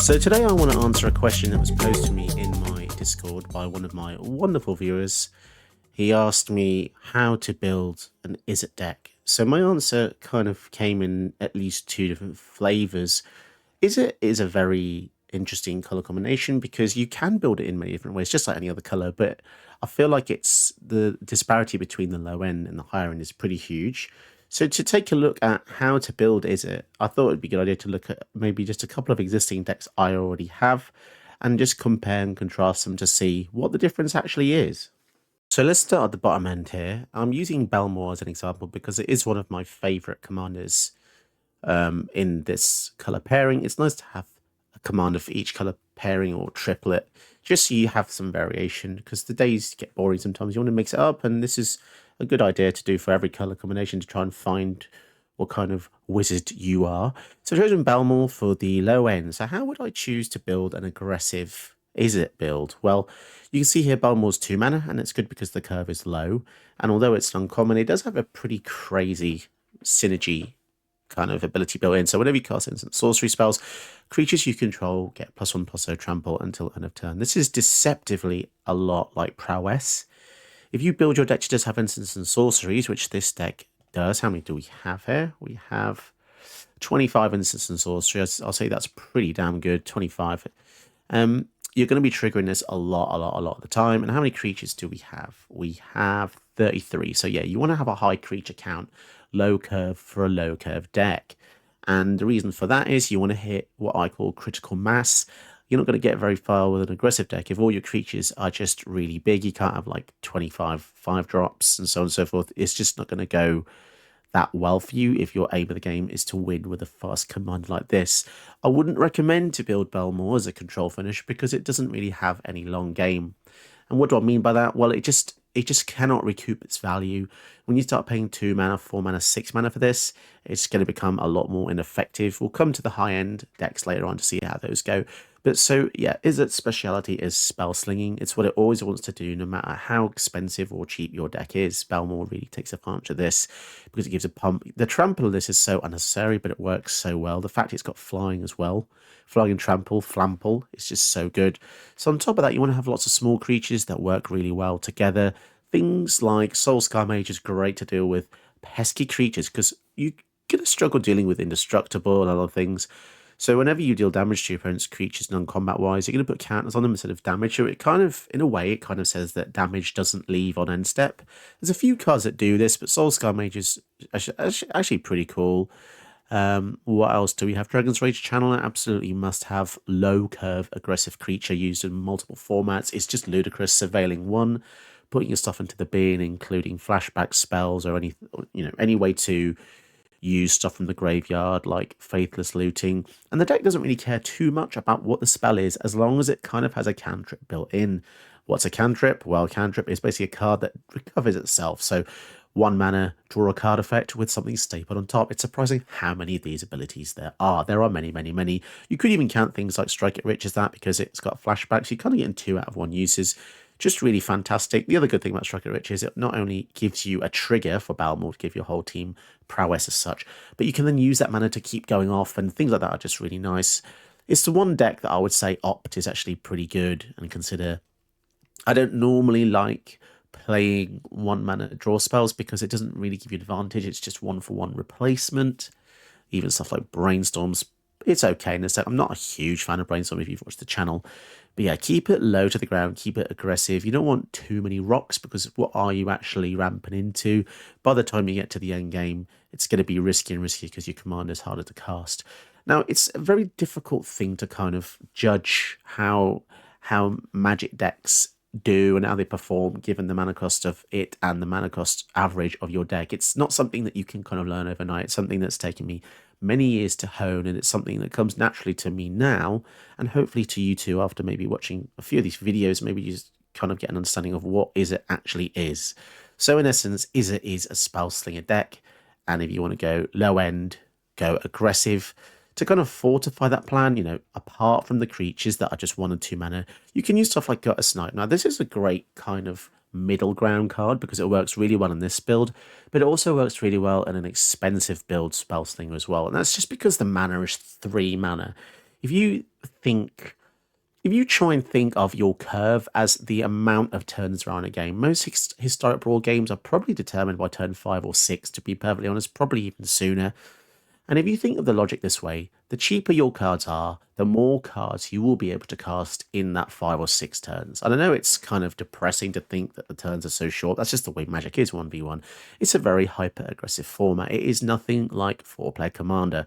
So today I want to answer a question that was posed to me in my Discord by one of my wonderful viewers. He asked me how to build an Izzet deck. So my answer kind of came in at least two different flavors. Izzet is a very interesting color combination because you can build it in many different ways, just like any other color, but I feel like it's the disparity between the low end and the higher end is pretty huge. So to take a look at how to build Izzet, I thought it'd be a good idea to look at maybe just a couple of existing decks I already have and just compare and contrast them to see what the difference actually is. So let's start at the bottom end here. I'm using Belmore as an example because it is one of my favorite commanders in this color pairing. It's nice to have a commander for each color pairing or triplet, just so you have some variation, because the days get boring sometimes. You want to mix it up, and this is a good idea to do for every color combination to try and find what kind of wizard you are. So I've chosen Belmore for the low end. So how would I choose to build an aggressive Izzet build? Well, you can see here Belmore's 2 mana, and it's good because the curve is low. And although it's uncommon, it does have a pretty crazy synergy kind of ability built in. So whenever you cast instant sorcery spells, creatures you control get +1/+0 trample until end of turn. This is deceptively a lot like Prowess. If you build your deck to just have instants and sorceries, which this deck does, how many do we have here? We have 25 instants and sorceries. I'll say that's pretty damn good. 25. You're going to be triggering this a lot of the time. And how many creatures do we have? We have 33. So yeah, you want to have a high creature count, low curve for a low curve deck. And the reason for that is you want to hit what I call critical mass. You're not going to get very far with an aggressive deck if all your creatures are just really big. You can't have like 25 5-drops and so on and so forth. It's just not going to go that well for you if your aim of the game is to win with a fast command like this. I wouldn't recommend to build Belmore as a control finish because it doesn't really have any long game. And what do I mean by that? Well, it just cannot recoup its value. When you start paying 2 mana, 4 mana, 6 mana for this, it's going to become a lot more ineffective. We'll come to the high-end decks later on to see how those go. But so, yeah, Izzet's speciality is spell slinging. It's what it always wants to do, no matter how expensive or cheap your deck is. Belmore really takes advantage of this because it gives a pump. The trample of this is so unnecessary, but it works so well. The fact it's got flying as well. Flying and trample, flample, it's just so good. So on top of that, you want to have lots of small creatures that work really well together. Things like Soulscar Mage is great to deal with pesky creatures because you're going to struggle dealing with Indestructible and other things. So whenever you deal damage to your opponent's creatures non-combat wise, you're going to put counters on them instead of damage. So it kind of, in a way, it kind of says that damage doesn't leave on end step. There's a few cards that do this, but Soulscar Mage is actually pretty cool. What else do we have? Dragon's Rage Channeler, absolutely must have. Low curve aggressive creature used in multiple formats. It's just ludicrous. Surveilling 1, putting your stuff into the bin, including flashback spells or any way to use stuff from the graveyard like Faithless Looting. And the deck doesn't really care too much about what the spell is as long as it kind of has a cantrip built in. What's a cantrip? Well, cantrip is basically a card that recovers itself. So 1 mana, draw a card effect with something stapled on top. It's surprising how many of these abilities there are. There are many, many, many. You could even count things like Strike It Rich as that because it's got flashbacks. You kind of get in 2 out of 1 uses. Just really fantastic. The other good thing about Strike It Rich is it not only gives you a trigger for Belmore to give your whole team prowess as such, but you can then use that mana to keep going off, and things like that are just really nice. It's the one deck that I would say Opt is actually pretty good and consider. I don't normally like playing 1 mana draw spells because it doesn't really give you advantage. It's just 1-for-1 replacement. Even stuff like Brainstorms, it's okay in this deck. I'm not a huge fan of Brainstorm if you've watched the channel. But yeah, keep it low to the ground, keep it aggressive. You don't want too many rocks because what are you actually ramping into? By the time you get to the end game, it's going to be risky and risky because your commander is harder to cast. Now, it's a very difficult thing to kind of judge how Magic decks do and how they perform given the mana cost of it and the mana cost average of your deck. It's not something that you can kind of learn overnight. It's something that's taken me many years to hone, and it's something that comes naturally to me now, and hopefully to you too after maybe watching a few of these videos. Maybe you just kind of get an understanding of what Izzet actually is. So in essence, Izzet is a spell slinger deck, and if you want to go low end, go aggressive to kind of fortify that plan, apart from the creatures that are just 1 and 2 mana, you can use stuff like Gutter Snipe. Now, this is a great kind of middle ground card because it works really well in this build, but it also works really well in an expensive build Spell Slinger as well. And that's just because the mana is 3 mana. if you think if you try and think of your curve as the amount of turns around a game, most historic Brawl games are probably determined by turn 5 or 6, to be perfectly honest, probably even sooner. And if you think of the logic this way, the cheaper your cards are, the more cards you will be able to cast in that 5 or 6 turns. And I know it's kind of depressing to think that the turns are so short. That's just the way Magic is 1v1. It's a very hyper-aggressive format. It is nothing like 4-player Commander.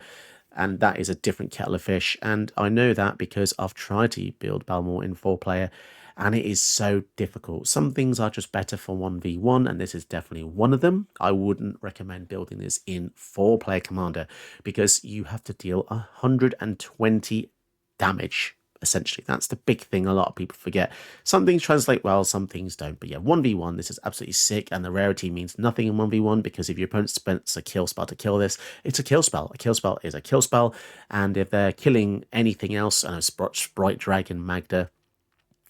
And that is a different kettle of fish. And I know that because I've tried to build Balmor in 4-player, and it is so difficult. Some things are just better for 1v1, and this is definitely one of them. I wouldn't recommend building this in 4-player Commander because you have to deal 120 damage. Essentially, that's the big thing a lot of people forget. Some things translate well, some things don't. But yeah, 1v1, this is absolutely sick, and the rarity means nothing in 1v1 because if your opponent spends a kill spell to kill this, it's a kill spell. A kill spell is a kill spell, and if they're killing anything else, and a Sprite Dragon, Magda,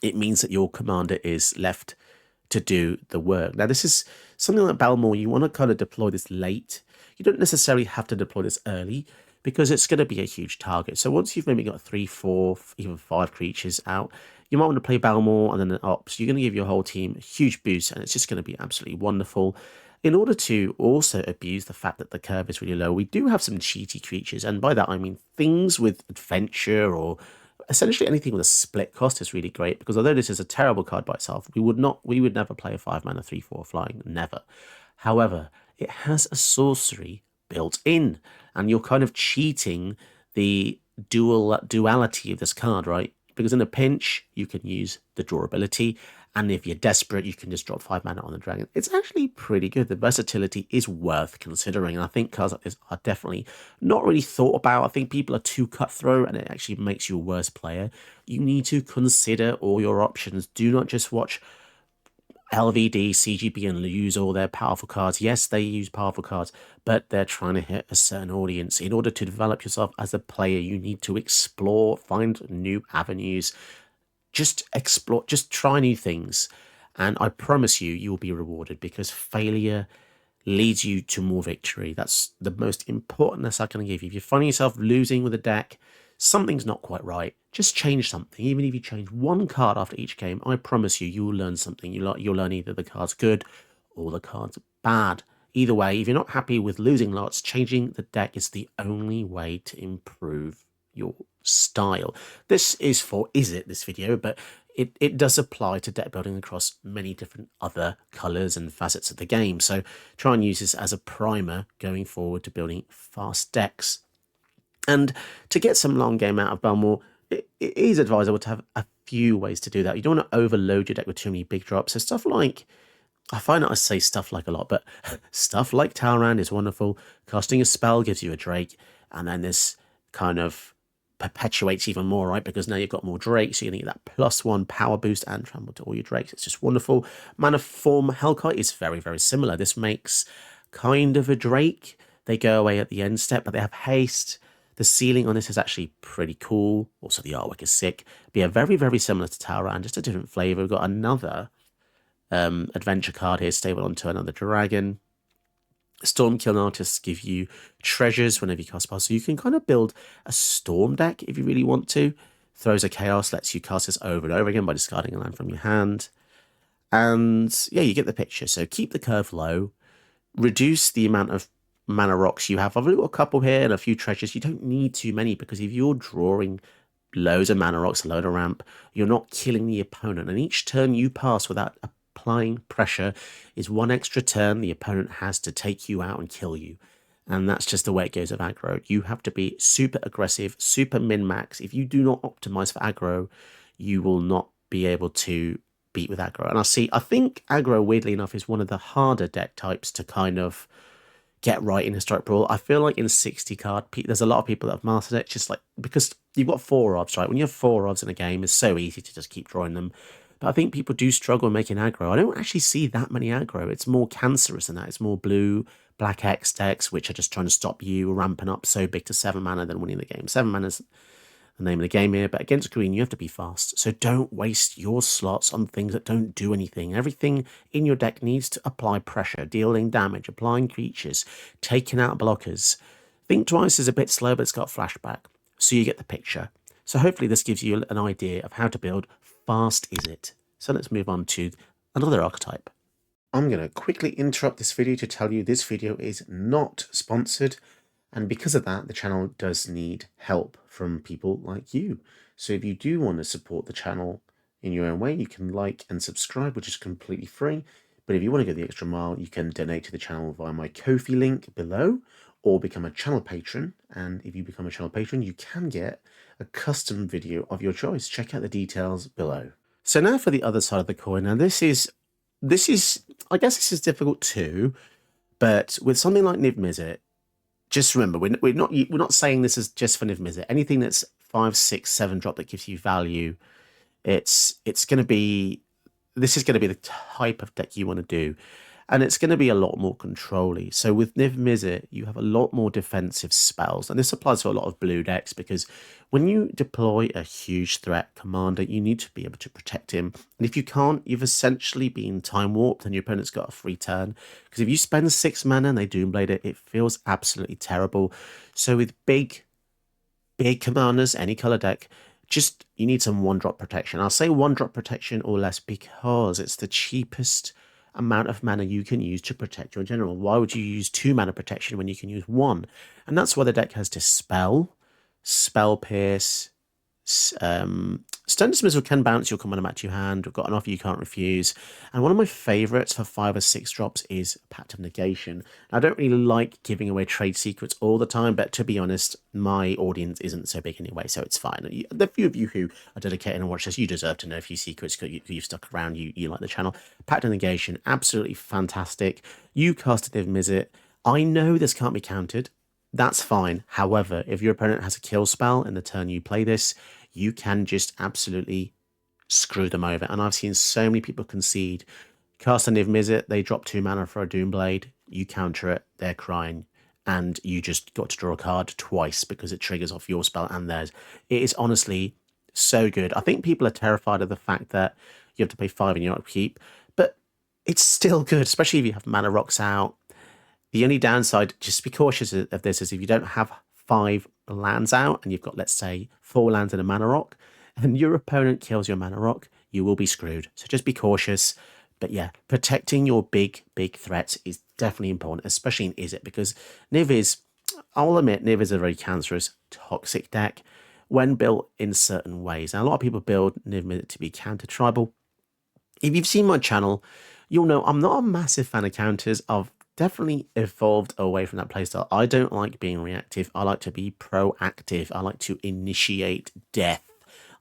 it means that your commander is left to do the work. Now, this is something like Balmor, you want to kind of deploy this late. You don't necessarily have to deploy this early because it's going to be a huge target. So once you've maybe got 3, 4, even 5 creatures out, you might want to play Balmor and then an Ops. You're going to give your whole team a huge boost, and it's just going to be absolutely wonderful. In order to also abuse the fact that the curve is really low, we do have some cheaty creatures, and by that I mean things with adventure or essentially anything with a split cost is really great, because although this is a terrible card by itself, we would never play a 5-mana 3/4 flying, never. However, it has a sorcery built in, and you're kind of cheating the duality of this card, right? Because in a pinch, you can use the draw ability, and if you're desperate, you can just drop 5 mana on the dragon. It's actually pretty good. The versatility is worth considering, and I think cards like this are definitely not really thought about. I think people are too cutthroat, and it actually makes you a worse player. You need to consider all your options. Do not just watch LVD, CGB, and use all their powerful cards. Yes, they use powerful cards, but they're trying to hit a certain audience. In order to develop yourself as a player, you need to explore, find new avenues, just explore, just try new things. And I promise you, you'll be rewarded, because failure leads you to more victory. That's the most important lesson I can give you. If you're finding yourself losing with a deck, something's not quite right, just change something. Even if you change one card after each game, I promise you, you will learn something. You'll learn either the card's good or the card's bad. Either way, if you're not happy with losing lots, changing the deck is the only way to improve your style. This is for Izzet, this video, but it does apply to deck building across many different other colours and facets of the game. So try and use this as a primer going forward to building fast decks. And to get some long game out of Balmor, it is advisable to have a few ways to do that. You don't want to overload your deck with too many big drops. So stuff like, I find that I say stuff like a lot, but stuff like Talrand is wonderful. Casting a spell gives you a Drake, and then this kind of perpetuates even more, right? Because now you've got more Drakes, so you're going to get that +1 power boost and trample to all your Drakes. It's just wonderful. Mana Form Hellkite is very, very similar. This makes kind of a Drake. They go away at the end step, but they have haste. The ceiling on this is actually pretty cool. Also, the artwork is sick. But yeah, very, very similar to Talrand, just a different flavor. We've got another adventure card here, stable onto another dragon. Stormkiln artists give you treasures whenever you cast spells, so you can kind of build a storm deck if you really want to. Throws a chaos lets you cast this over and over again by discarding a land from your hand. And yeah, you get the picture. So keep the curve low, reduce the amount of mana rocks you have. I've got a couple here and a few treasures. You don't need too many, because if you're drawing loads of mana rocks, a load of ramp, you're not killing the opponent. And each turn you pass without applying pressure is one extra turn the opponent has to take you out and kill you. And that's just the way it goes with aggro. You have to be super aggressive, super min-max. If you do not optimize for aggro, you will not be able to beat with aggro. And I think aggro, weirdly enough, is one of the harder deck types to kind of get right in Historic Brawl. I feel like in 60 card, there's a lot of people that have mastered it, just like, because you've got 4 obs, right? When you have 4 obs in a game, it's so easy to just keep drawing them. But I think people do struggle making aggro. I don't actually see that many aggro. It's more cancerous than that. It's more blue, black X decks, which are just trying to stop you ramping up so big to 7 mana than winning the game. 7 mana's the name of the game here, but against green, you have to be fast. So don't waste your slots on things that don't do anything. Everything in your deck needs to apply pressure, dealing damage, applying creatures, taking out blockers. Think Twice is a bit slow, but it's got flashback. So you get the picture. So hopefully this gives you an idea of how to build fast Izzet. So let's move on to another archetype. I'm going to quickly interrupt this video to tell you this video is not sponsored, and because of that the channel does need help from people like you. So if you do want to support the channel in your own way, you can like and subscribe, which is completely free. But if you want to go the extra mile, you can donate to the channel via my Ko-fi link below, or become a channel patron. And if you become a channel patron, you can get a custom video of your choice. Check out the details below. So now for the other side of the coin. Now this is I guess this is difficult too, but with something like Niv Mizzet, just remember we're not saying this is just for Niv Mizzet. Anything that's 5, 6, 7 drop that gives you value, it's going to be, this is going to be the type of deck you want to do, and it's going to be a lot more control-y. So with Niv Mizzet, you have a lot more defensive spells, and this applies to a lot of blue decks, because when you deploy a huge threat commander, you need to be able to protect him. And if you can't, you've essentially been time warped and your opponent's got a free turn. Because if you spend 6 mana and they Doomblade it, it feels absolutely terrible. So with big commanders, any color deck, just you need some 1-drop protection. I'll say 1-drop protection or less because it's the cheapest amount of mana you can use to protect your general. Why would you use 2 mana protection when you can use 1? And that's why the deck has Dispel, Spell Pierce, Stone Dismissal can bounce your commander back to your hand. We've got an offer you can't refuse. And one of my favorites for 5 or 6 drops is Pact of Negation. I don't really like giving away trade secrets all the time, but to be honest, my audience isn't so big anyway, so it's fine. The few of you who are dedicated and watch this, you deserve to know a few secrets because you've stuck around, you like the channel. Pact of Negation, absolutely fantastic. You cast Niv Mizzet. I know this can't be countered. That's fine. However, if your opponent has a kill spell in the turn you play this, you can just absolutely screw them over. And I've seen so many people concede. Cast a Niv Mizzet, they drop 2 mana for a Doomblade, you counter it, they're crying, and you just got to draw a card twice because it triggers off your spell and theirs. It is honestly so good. I think people are terrified of the fact that you have to pay 5 in your upkeep, but it's still good, especially if you have mana rocks out. The only downside, just be cautious of this, is if you don't have 5 lands out and you've got, let's say, 4 lands and a mana rock, and your opponent kills your mana rock, you will be screwed. So just be cautious. But yeah, protecting your big threats is definitely important, especially in Izzet, because Niv is, I'll admit, Niv is a very cancerous, toxic deck when built in certain ways. Now, a lot of people build Niv Mizzet to be counter-tribal. If you've seen my channel, you'll know I'm not a massive fan of counters. I've definitely evolved away from that playstyle. I don't like being reactive. I like to be proactive. I like to initiate death.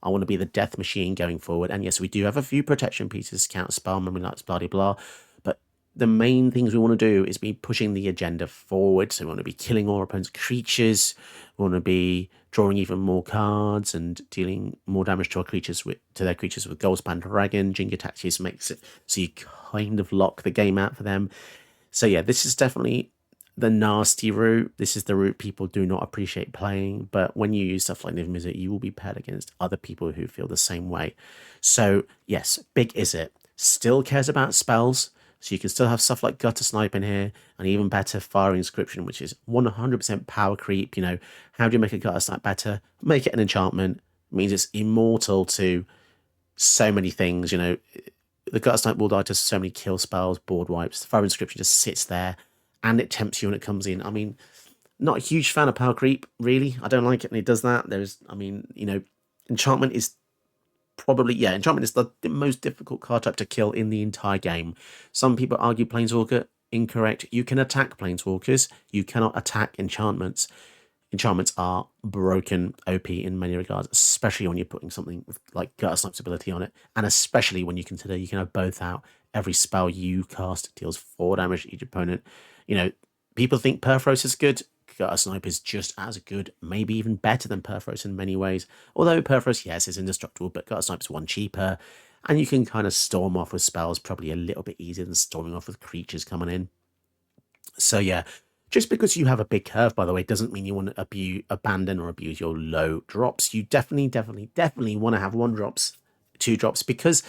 I want to be the death machine going forward. And yes, we do have a few protection pieces, counter spell, memory lights, blah, blah, blah. But the main things we want to do is be pushing the agenda forward. So we want to be killing all our opponent's creatures. We want to be drawing even more cards and dealing more damage to our creatures to their creatures with Goldspan Dragon. Jinga Tactics makes it so you kind of lock the game out for them. So yeah, this is definitely the nasty route. This is the route people do not appreciate playing. But when you use stuff like Niv Mizzet, you will be paired against other people who feel the same way. So yes, big Izzet still cares about spells. So you can still have stuff like Gutter Snipe in here, and even better Fire Inscription, which is 100% power creep. You know, how do you make a Gutter Snipe better? Make it an enchantment. It means it's immortal to so many things, you know. The Gutter Snipe will die to so many kill spells, board wipes. The Fire Inscription just sits there, and it tempts you when it comes in. I mean, not a huge fan of power creep, really. I don't like it when it does that. I mean, you know, enchantment is probably, yeah, enchantment is the most difficult card type to kill in the entire game. Some people argue Planeswalker. Incorrect. You can attack Planeswalkers. You cannot attack enchantments. Enchantments are broken OP in many regards, especially when you're putting something with like Gutter Snipe's ability on it, and especially when you consider you can have both out. Every spell you cast deals 4 damage to each opponent. You know, people think Perforos is good. Gutter Snipe is just as good, maybe even better than Perforos in many ways. Although Perforos, yes, is indestructible, but Gutter Snipe's 1 cheaper, and you can kind of storm off with spells probably a little bit easier than storming off with creatures coming in. So yeah, just because you have a big curve, by the way, doesn't mean you want to abandon or abuse your low drops. You definitely want to have 1 drops, 2 drops, because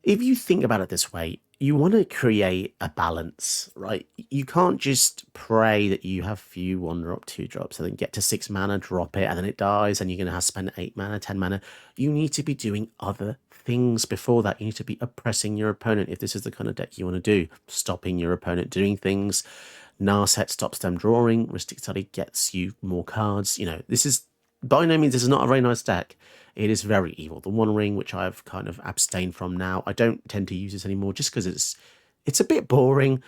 if you think about it this way, you want to create a balance, right? You can't just pray that you have few one drop, two drops, and then get to 6 mana, drop it, and then it dies, and you're going to have to spend 8 mana, 10 mana. You need to be doing other things before that. You need to be oppressing your opponent if this is the kind of deck you want to do. Stopping your opponent doing things. Narset stops them drawing. Mystic Study gets you more cards. This is, by no means, this is not a very nice deck. It is very evil. The One Ring, which I've kind of abstained from now, I don't tend to use this anymore just because it's a bit boring,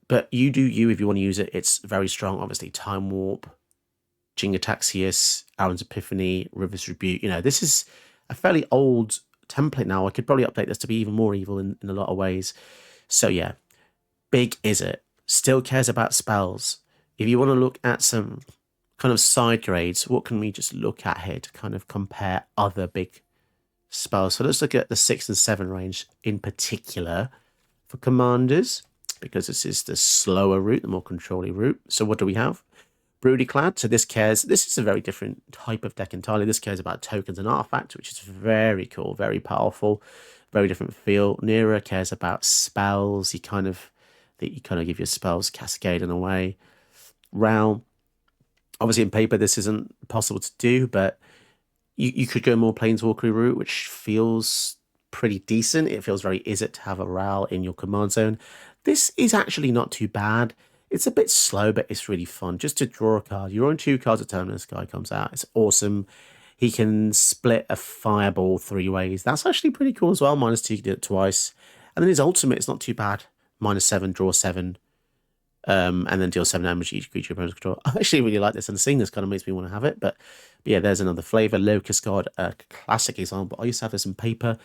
but you do you if you want to use it. It's very strong. Obviously, Time Warp, Jingataxius, Aaron's Epiphany, River's Rebuke. This is a fairly old template now. I could probably update this to be even more evil in a lot of ways. So yeah, big Izzet. Still cares about spells. If you want to look at some kind of side grades, what can we just look at here to kind of compare other big spells? So let's look at the 6 and 7 range in particular for commanders, because this is the slower route, the more controlly route. So what do we have? Broody-clad. So this is a very different type of deck entirely. This cares about tokens and artifacts, which is very cool, very powerful, very different feel. Nera cares about spells. You kind of give your spells cascade in a way. Realm. Obviously, in paper, this isn't possible to do, but you could go more Planeswalker route, which feels pretty decent. It feels very Izzet to have a Ral in your command zone. This is actually not too bad. It's a bit slow, but it's really fun. Just to draw a card. You're on 2 cards a turn when this guy comes out. It's awesome. He can split a fireball 3 ways. That's actually pretty cool as well. -2, he did it twice. And then his ultimate is not too bad. -7, draw 7. And then deal 7 damage to each creature opponent's control. I actually really like this, and seeing this kind of makes me want to have it. But yeah, there's another flavor. Locust God, a classic example. I used to have this in paper.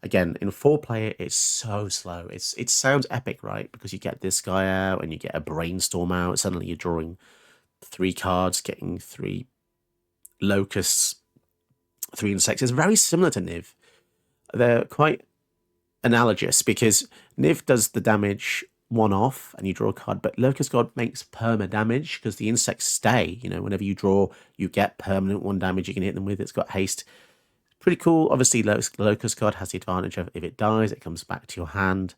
Again, in 4-player, it's so slow. It sounds epic, right? Because you get this guy out, and you get a brainstorm out. Suddenly you're drawing 3 cards, getting 3 locusts, 3 insects. It's very similar to Niv. They're quite analogous because Niv does the damage one-off and you draw a card, but Locust God makes perma damage because the insects stay. Whenever you draw, you get permanent 1 damage you can hit them with. It's got haste. Pretty cool. Obviously, Locust God has the advantage of if it dies, it comes back to your hand.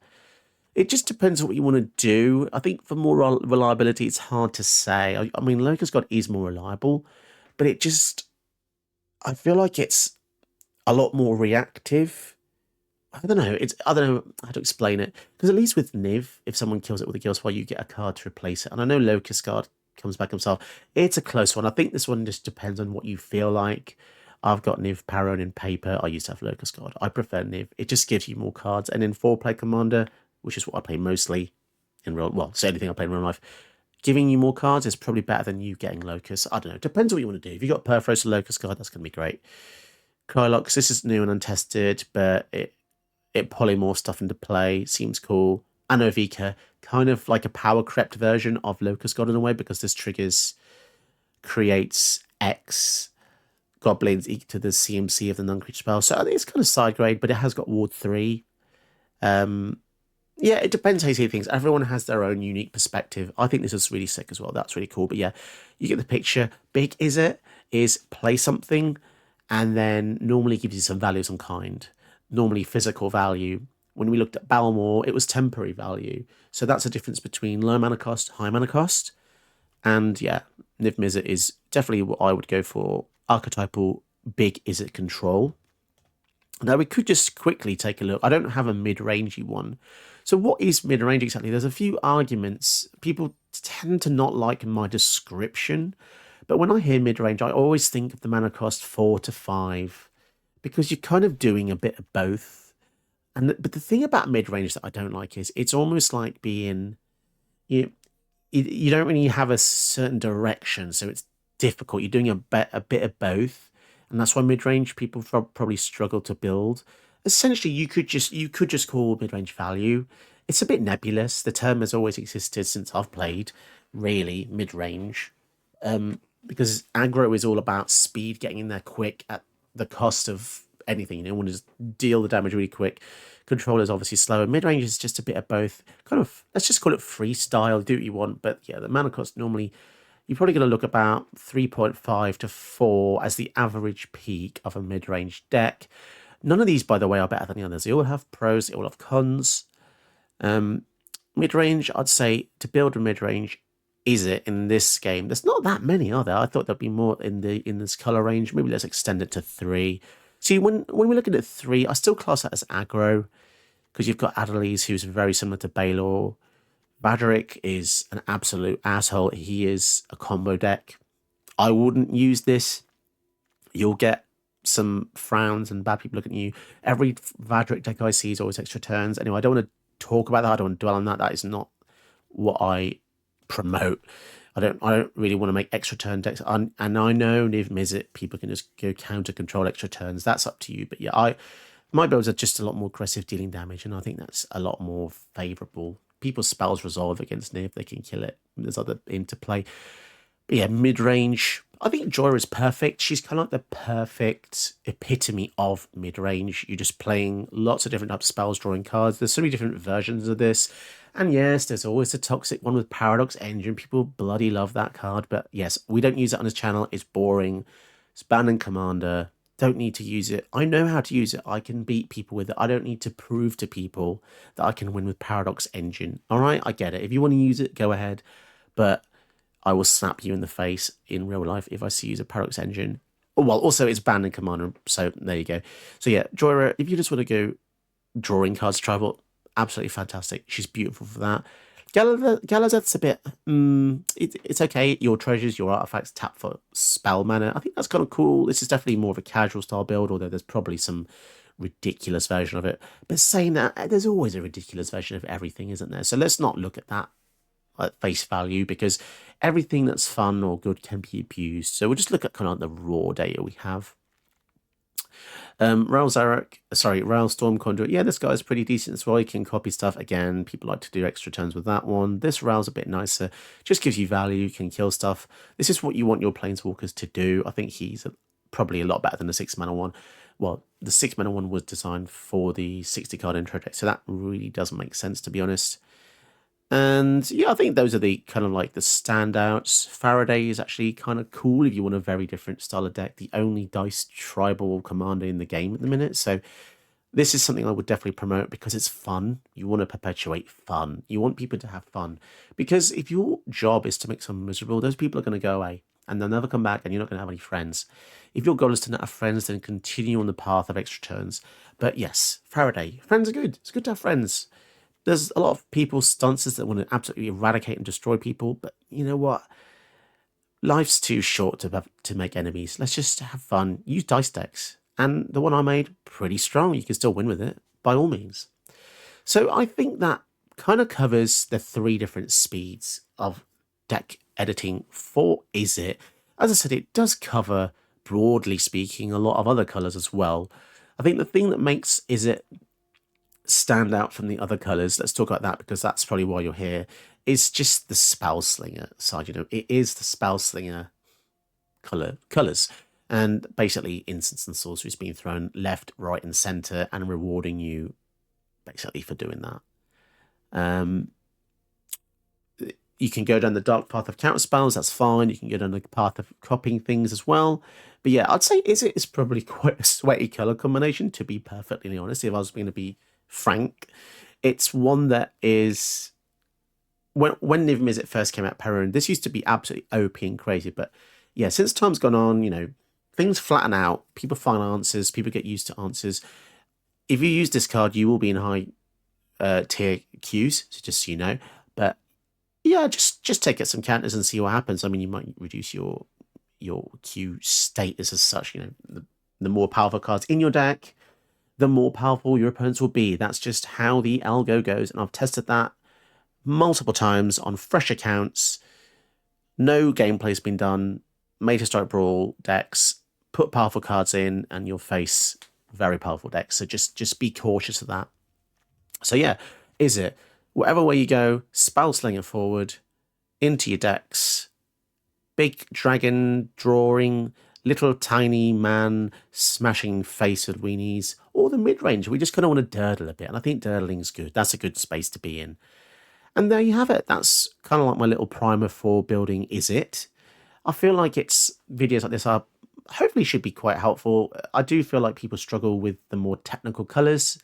It just depends on what you want to do. I think for more reliability, it's hard to say. I mean, Locust God is more reliable, but I feel like it's a lot more reactive. I don't know. I don't know how to explain it. Because at least with Niv, if someone kills it with a Guild Spell, you get a card to replace it. And I know Locust God comes back himself. It's a close one. I think this one just depends on what you feel like. I've got Niv Paron in paper. I used to have Locust God. I prefer Niv. It just gives you more cards. And in 4-play Commander, which is what I play mostly in real, well, it's the only thing I play in real life, giving you more cards is probably better than you getting Locust. I don't know. Depends on what you want to do. If you got Perforos or Locust God, that's going to be great. Krylox, this is new and untested, but it polymorphs stuff into play. Seems cool. Anovika, kind of like a power crept version of Locust God in a way, because this creates X goblins equal to the CMC of the non-creature spell. So I think it's kind of side grade, but it has got Ward 3. Yeah, it depends how you see things. Everyone has their own unique perspective. I think this is really sick as well. That's really cool. But yeah, you get the picture. Big Izzet is play something and then normally gives you some value of some kind. Normally physical value. When we looked at Balmor, it was temporary value. So that's a difference between low mana cost, high mana cost. And yeah, Niv Mizzet is definitely what I would go for. Archetypal big Izzet control. Now we could just quickly take a look. I don't have a mid-rangey one. So what is mid-range exactly? There's a few arguments. People tend to not like my description. But when I hear mid-range, I always think of the mana cost 4 to 5. Because you're kind of doing a bit of both. But the thing about mid-range that I don't like is it's almost like being... You don't really have a certain direction, so it's difficult. You're doing a bit of both. And that's why mid-range people probably struggle to build. Essentially, you could just call mid-range value. It's a bit nebulous. The term has always existed since I've played, really, mid-range. Because aggro is all about speed, getting in there quick at the cost of anything. You want to just deal the damage really quick. Control is obviously slower. Mid-range is just a bit of both. Kind of, let's just call it freestyle. Do what you want. But yeah, the mana cost normally... You're probably going to look about 3.5 to 4 as the average peak of a mid-range deck. None of these, by the way, are better than the others. They all have pros, they all have cons. Mid-range, I'd say to build a mid-range, Izzet in this game. There's not that many, are there? I thought there'd be more in this color range. Maybe let's extend it to 3. See, when we're looking at 3, I still class that as aggro because you've got Adeliz, who's very similar to Baylor. Badrick is an absolute asshole. He is a combo deck. I wouldn't use this. You'll get some frowns and bad people looking at you. Every Vadric deck I see is always extra turns. Anyway, I don't want to talk about that. I don't want to dwell on that. That is not what I promote. I don't really want to make extra turn decks. And I know Niv Mizzet, people can just go counter control extra turns. That's up to you. But yeah, my builds are just a lot more aggressive dealing damage, and I think that's a lot more favourable. People's spells resolve against Niv, they can kill it. There's other interplay. But yeah, mid-range, I think Jorah is perfect. She's kind of like the perfect epitome of mid-range. You're just playing lots of different types of spells, drawing cards. There's so many different versions of this. And yes, there's always the toxic one with Paradox Engine. People bloody love that card. But yes, we don't use it on this channel. It's boring. It's banned in Commander. Don't need to use it. I know how to use it. I can beat people with it. I don't need to prove to people that I can win with Paradox Engine. All right, I get it. If you want to use it, go ahead. But I will slap you in the face in real life if I see you use a Paradox Engine. Oh, well, also it's banned in Commander, so there you go. So yeah, Jorah, if you just want to go drawing cards tribal, absolutely fantastic. She's beautiful for that. Galazet's a bit, it's okay. Your treasures, your artifacts, tap for spell mana. I think that's kind of cool. This is definitely more of a casual style build, although there's probably some ridiculous version of it. But saying that, there's always a ridiculous version of everything, isn't there? So let's not look at that at face value, because everything that's fun or good can be abused. So we'll just look at kind of the raw data we have. Rail Storm Conduit. Yeah, this guy's pretty decent as well. He can copy stuff. Again, people like to do extra turns with that one. This Rail's a bit nicer. Just gives you value. You can kill stuff. This is what you want your Planeswalkers to do. I think he's probably a lot better than the 6-mana one. Well, the 6-mana one was designed for the 60-card intro deck, so that really doesn't make sense, to be honest. And yeah, I think those are the kind of like the standouts. Faraday is actually kind of cool if you want a very different style of deck. The only dice tribal commander in the game at the minute. So this is something I would definitely promote because it's fun. You want to perpetuate fun. You want people to have fun. Because if your job is to make someone miserable, those people are going to go away and they'll never come back and you're not going to have any friends. If your goal is to not have friends, then continue on the path of extra turns. But yes, Faraday. Friends are good. It's good to have friends. There's a lot of people, stances that want to absolutely eradicate and destroy people, but you know what? Life's too short to make enemies. Let's just have fun. Use dice decks. And the one I made, pretty strong. You can still win with it, by all means. So I think that kind of covers the 3 different speeds of deck editing for Izzet. As I said, it does cover, broadly speaking, a lot of other colours as well. I think the thing that makes Izzet stand out from the other colors, let's talk about that because that's probably why you're here, is just the spell slinger side. You know, it is the spell slinger colors, and basically instants and sorceries being thrown left, right, and center, and rewarding you basically for doing that. You can go down the dark path of counter spells, that's fine. You can go down the path of copying things as well. But yeah, I'd say Izzet is probably quite a sweaty color combination, to be perfectly honest. If I was going to be frank, it's one that is, when Niv Mizzet first came out, Perrin, this used to be absolutely OP and crazy, but yeah, since time's gone on, you know, things flatten out, people find answers, people get used to answers. If you use this card, you will be in high tier queues, so just so you know. But yeah, just take out some counters and see what happens. I mean, you might reduce your queue status as such. You know, the more powerful cards in your deck, the more powerful your opponents will be. That's just how the algo goes. And I've tested that multiple times on fresh accounts. No gameplay's been done. Made historic Brawl decks, put powerful cards in, and you'll face very powerful decks. So just be cautious of that. So yeah, Izzet, whatever way you go, spell slinger forward, into your decks, big dragon drawing, little tiny man smashing face with weenies, or the mid-range. We just kind of want to durdle a bit, and I think durdling's good. That's a good space to be in. And there you have it. That's kind of like my little primer for building Izzet. I feel like videos like this are hopefully should be quite helpful. I do feel like people struggle with the more technical colours.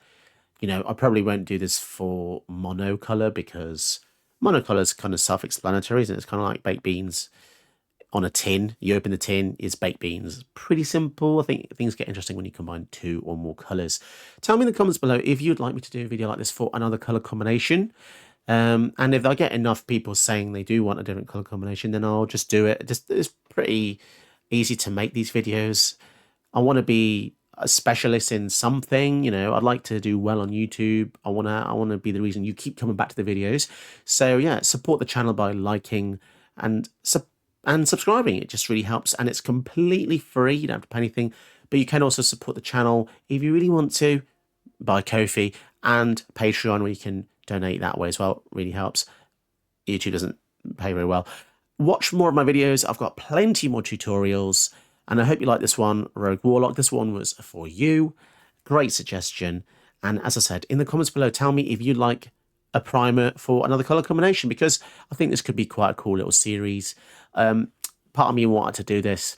You know, I probably won't do this for monocolor because monocolor is kind of self-explanatory, and it's kind of like baked beans on a tin. You open the tin, it's baked beans. Pretty simple. I think things get interesting when you combine 2 or more colors. Tell me in the comments below if you'd like me to do a video like this for another color combination. And if I get enough people saying they do want a different color combination, then I'll just do it. It's pretty easy to make these videos. I want to be a specialist in something, you know. I'd like to do well on YouTube. I want to be the reason you keep coming back to the videos. So yeah, support the channel by liking and subscribing. It just really helps, and it's completely free. You don't have to pay anything, but you can also support the channel if you really want to by Ko-fi and Patreon, where you can donate that way as well. It really helps. YouTube doesn't pay very well. Watch more of my videos. I've got plenty more tutorials, and I hope you like this one, Rogue Warlock. This one was for you. Great suggestion. And as I said, in the comments below, tell me if you'd like a primer for another color combination, because I think this could be quite a cool little series. Part of me wanted to do this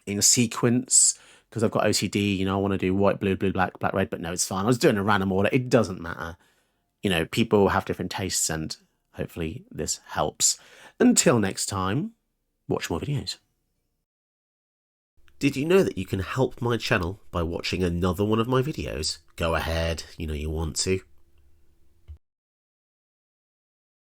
in a sequence because I've got OCD, you know. I want to do white, blue, blue, black, black, red, but no, it's fine. I was doing a random order. It doesn't matter. You know, people have different tastes, and hopefully this helps. Until next time, watch more videos. Did you know that you can help my channel by watching another one of my videos? Go ahead, you know you want to.